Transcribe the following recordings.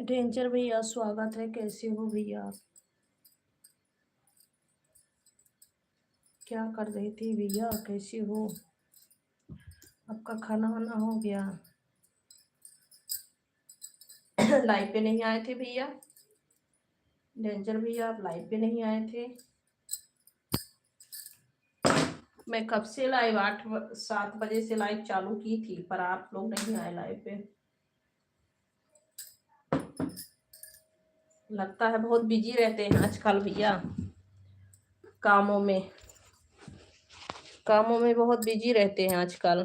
Danger भैया स्वागत है, कैसे हो भैया? क्या कर रही थी भैया, कैसे हो? आपका खाना वाना हो गया? लाइव पे नहीं आए थे भैया? डेंजर भैया आप लाइव पे नहीं आए थे? मैं कब से लाइव 7 बजे से लाइव चालू की थी, पर आप लोग नहीं आए लाइव पे। लगता है बहुत बिजी रहते हैं आजकल भैया, कामों में बहुत बिजी रहते हैं आजकल।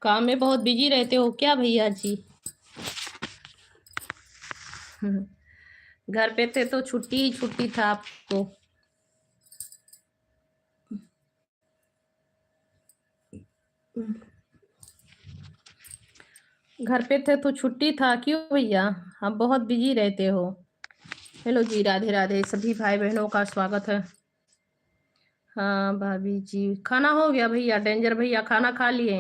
काम में बहुत बिजी रहते हो क्या भैया जी? घर पे थे तो छुट्टी ही छुट्टी था आपको। घर पे थे तो छुट्टी था, क्यों भैया? आप बहुत बिजी रहते हो। हेलो जी, राधे राधे सभी भाई बहनों का स्वागत है। हाँ भाभी जी, खाना हो गया भैया? डेंजर भैया खाना खा लिए?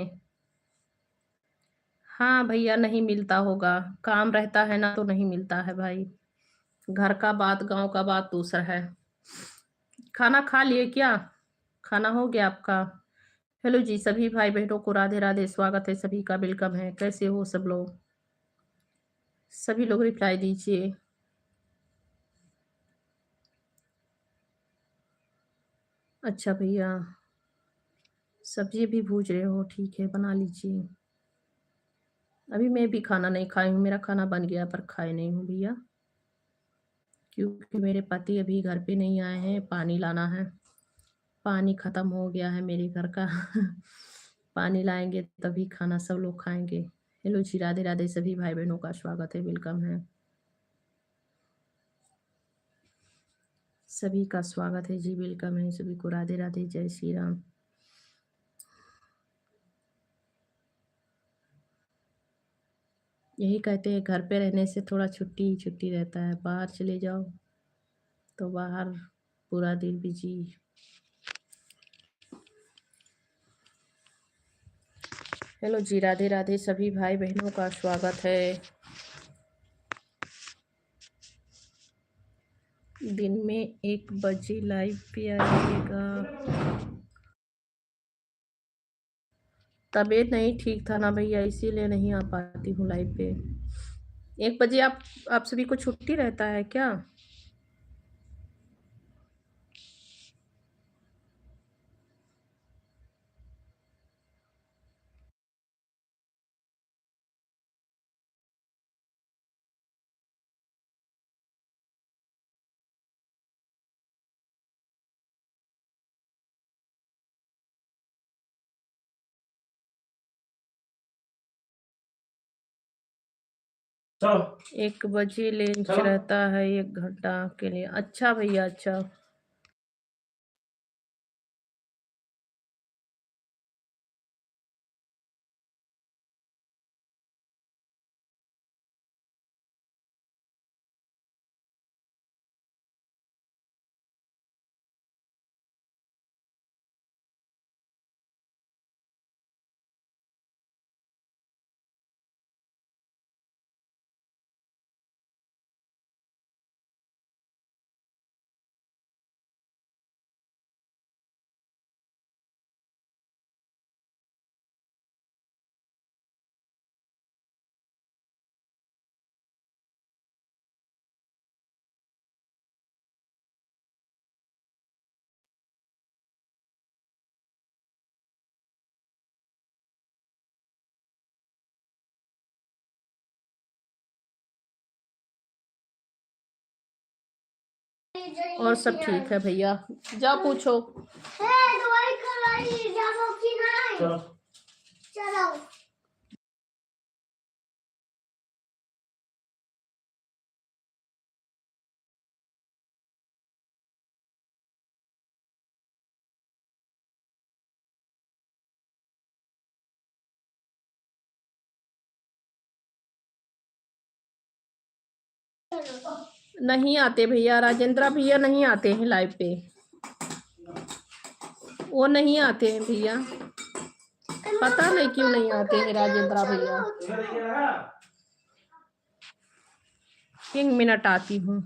हाँ भैया, नहीं मिलता होगा, काम रहता है ना तो नहीं मिलता है भाई। घर का बात गांव का बात दूसरा है। खाना खा लिए क्या? खाना हो गया आपका? हेलो जी, सभी भाई बहनों को राधे राधे, स्वागत है सभी का, वेलकम है। कैसे हो सब लोग? सभी लोग रिप्लाई दीजिए। अच्छा भैया, सब्जी भी भूज रहे हो? ठीक है, बना लीजिए। अभी मैं भी खाना नहीं खाई हूँ, मेरा खाना बन गया पर खाए नहीं हूँ भैया, क्योंकि मेरे पति अभी घर पे नहीं आए हैं, पानी लाना है। पानी खत्म हो गया है मेरे घर का। पानी लाएंगे तभी खाना सब लोग खाएंगे। हेलो जी, राधे राधे, सभी भाई बहनों का स्वागत है, वेलकम है। सभी का स्वागत है जी, वेलकम है सभी को, राधे राधे, जय श्री राम। यही कहते हैं, घर पे रहने से थोड़ा छुट्टी ही छुट्टी रहता है, बाहर चले जाओ तो बाहर पूरा दिन बिजी। हेलो जी, राधे राधे, सभी भाई बहनों का स्वागत है। दिन में 1 बजे लाइव पे आइएगा। तबीयत नहीं ठीक था ना भैया, इसीलिए नहीं आ पाती हूँ लाइव पे। 1 बजे आप सभी को छुट्टी रहता है क्या? चलो 1 बजे लंच रहता है, 1 घंटा के लिए। अच्छा भैया, अच्छा। और सब ठीक है भैया, जाओ पूछो। दवाई कराई जाओ कि नहीं? चलो चलो। नहीं आते भैया, राजेंद्र भैया नहीं आते हैं लाइव पे, वो नहीं आते हैं भैया, पता नहीं क्यों नहीं आते हैं राजेंद्र भैया। 1 मिनट आती हूँ।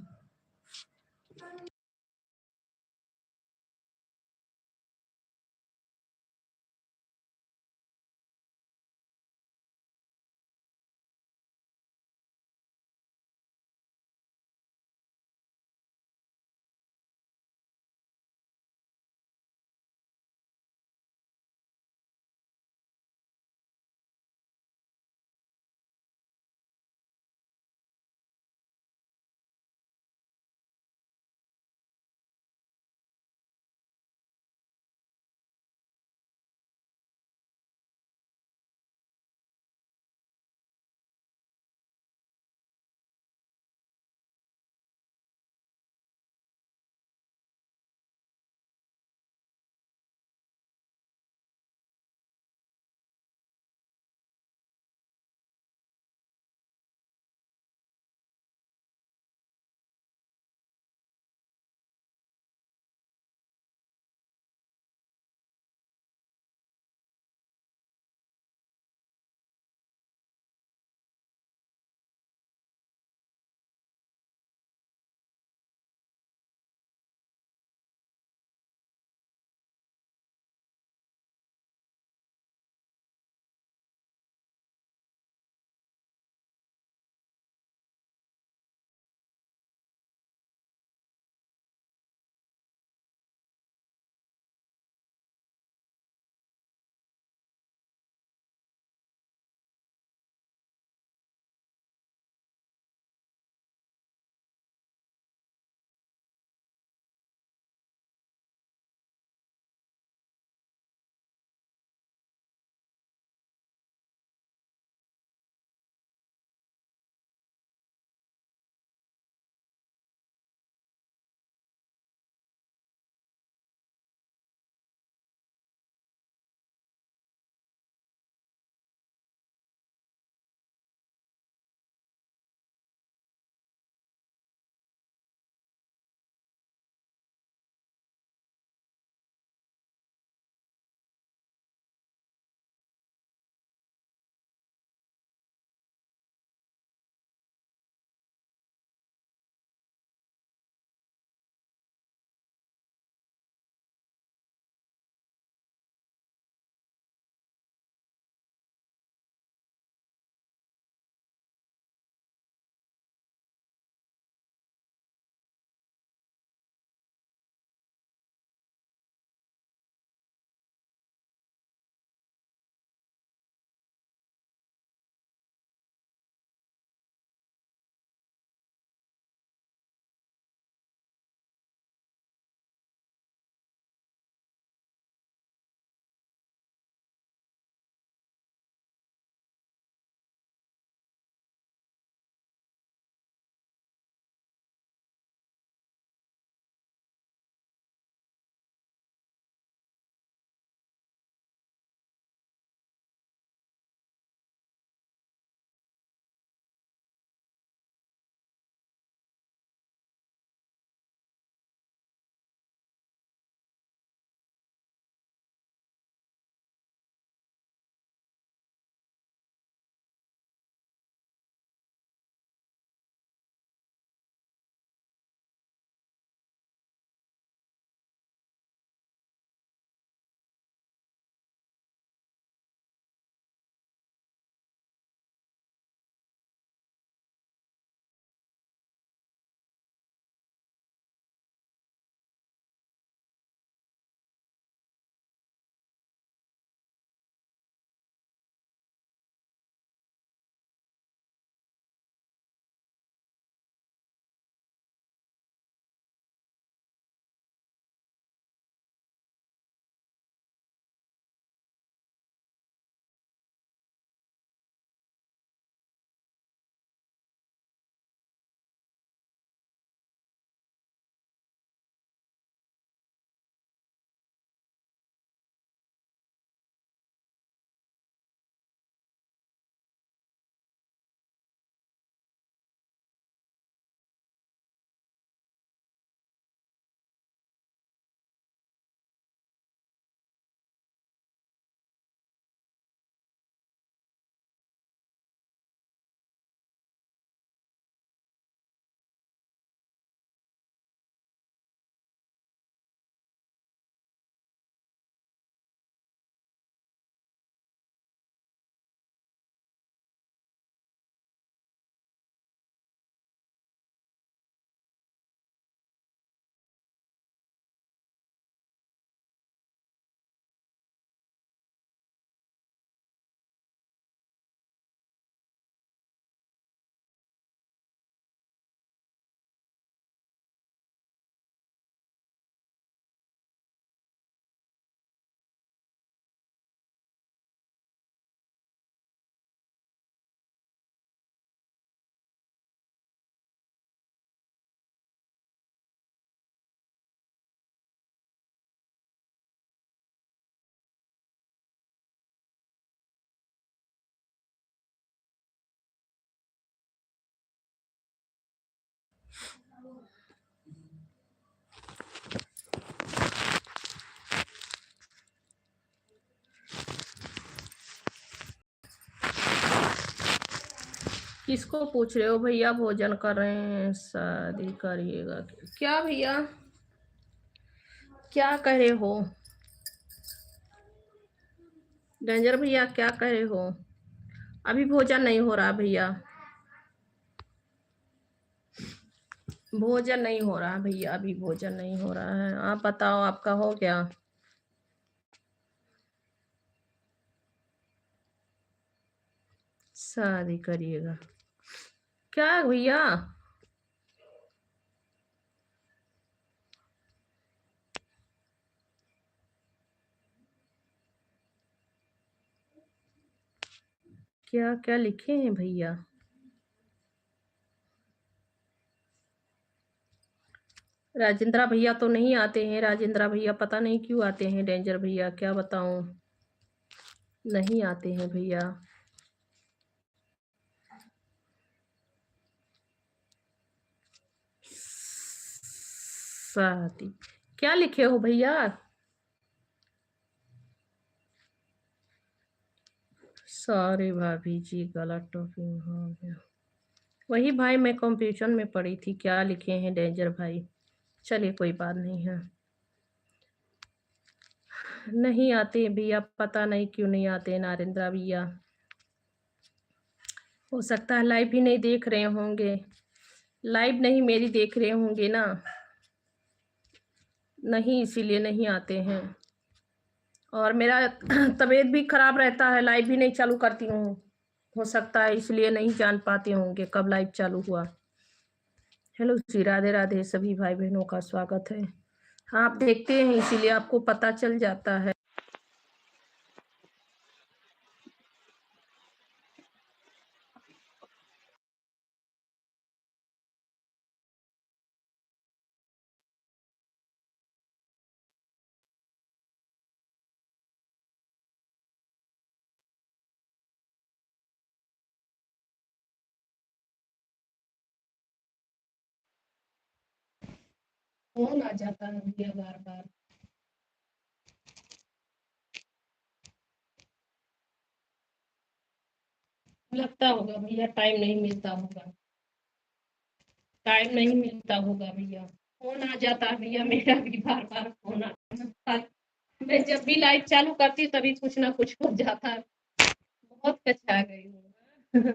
किसको पूछ रहे हो भैया? भोजन कर रहे हैं, शादी करिएगा क्या भैया? क्या कह रहे हो डेंजर भैया? क्या कह रहे हो? अभी भोजन नहीं हो रहा भैया, भोजन नहीं हो रहा भैया, अभी भोजन नहीं हो रहा है। आप बताओ, आपका हो गया? शादी करिएगा क्या भैया? क्या क्या लिखे हैं भैया? राजेंद्र भैया तो नहीं आते हैं, राजेंद्र भैया पता नहीं क्यों आते हैं। डेंजर भैया क्या बताऊं, नहीं आते हैं भैया। शादी क्या लिखे हो भैया? सॉरी भाभी जी, गलत टॉपिंग हो गया। वही भाई, मैं कंफ्यूजन में पड़ी थी, क्या लिखे हैं डेंजर भाई। चलिए कोई बात नहीं है। नहीं आते भैया, पता नहीं क्यों नहीं आते नरेंद्र भैया। हो सकता है लाइव भी नहीं देख रहे होंगे, लाइव नहीं मेरी देख रहे होंगे ना, नहीं इसीलिए नहीं आते हैं। और मेरा तबीयत भी खराब रहता है, लाइव भी नहीं चालू करती हूँ। हो सकता है इसलिए नहीं जान पाते होंगे कब लाइव चालू हुआ। हेलो जी, राधे राधे सभी भाई बहनों का स्वागत है। आप देखते हैं इसीलिए आपको पता चल जाता है। फोन आ जाता है भैया बार बार, लगता होगा भैया टाइम नहीं मिलता होगा, टाइम नहीं मिलता होगा भैया। फोन आ जाता है भैया, मेरा भी बार बार फोन आता है। मैं जब भी लाइव चालू करती तभी कुछ ना कुछ हो जाता है। बहुत कचा गई हूँ।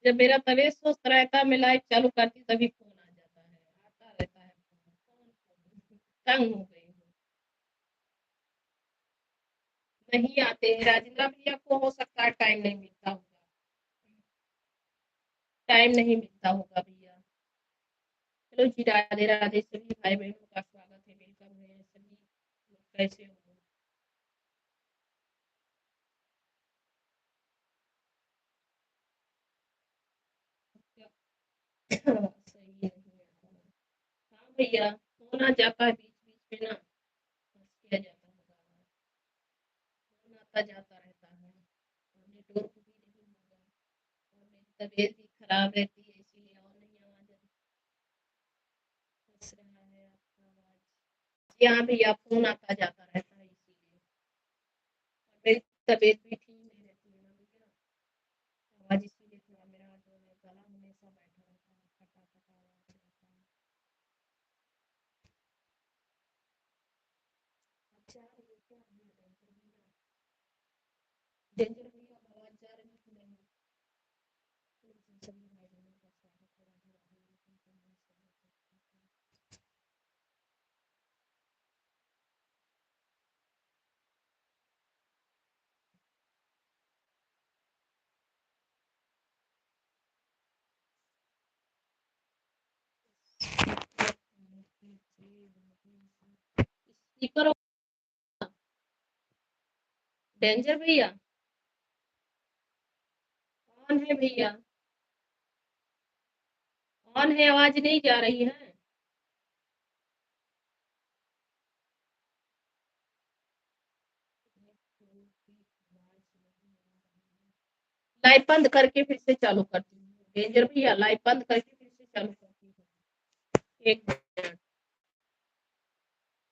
जब मेरा तबीयत सुस्त रहता है, मैं लाइव चालू करती तभी फोन आ जाता है, आता रहता है फोन। तंग हो गई हूँ। नहीं आते हैं राजेंद्र भैया को, हो सकता है टाइम नहीं मिलता होगा, टाइम नहीं मिलता होगा भैया। चलो जी, राधे राधे सभी भाई बहनों का स्वागत है, वेलकम है सभी लोग, कैसे हो? सही है भैया। हाँ भैया, फोन आ जाता है बीच बीच में ना, बस किया जाता होगा, फोन आता जाता रहता है, और नेटवर्क भी नहीं होगा, और मेरी तबीयत भी खराब रहती है इसीलिए, और नहीं आवाज फंस रहा है आपका आवाज। जी हाँ भैया, फोन आता जाता रहता है इसीलिए, और मेरी तबीयत भी ठीक नहीं रहती है ना भैया, आवाज इसीलिए थोड़ा मेरा जो है गला हमेशा बैठा रहता है, फटा फटा आवाज रहता है। अच्छा ये क्या भैया? डेंजर भैया आवाज जा रही है कि नहीं? सभी भाई बहनों का स्वागत है, राधे राधे, वेलकम है सभी को। स्पीकर डेंजर भैया ऑन है भैया, ऑन है, आवाज नहीं जा रही है। लाइट बंद करके फिर से चालू करती हूँ डेंजर भैया, लाइट बंद करके फिर से चालू करती हूँ। एक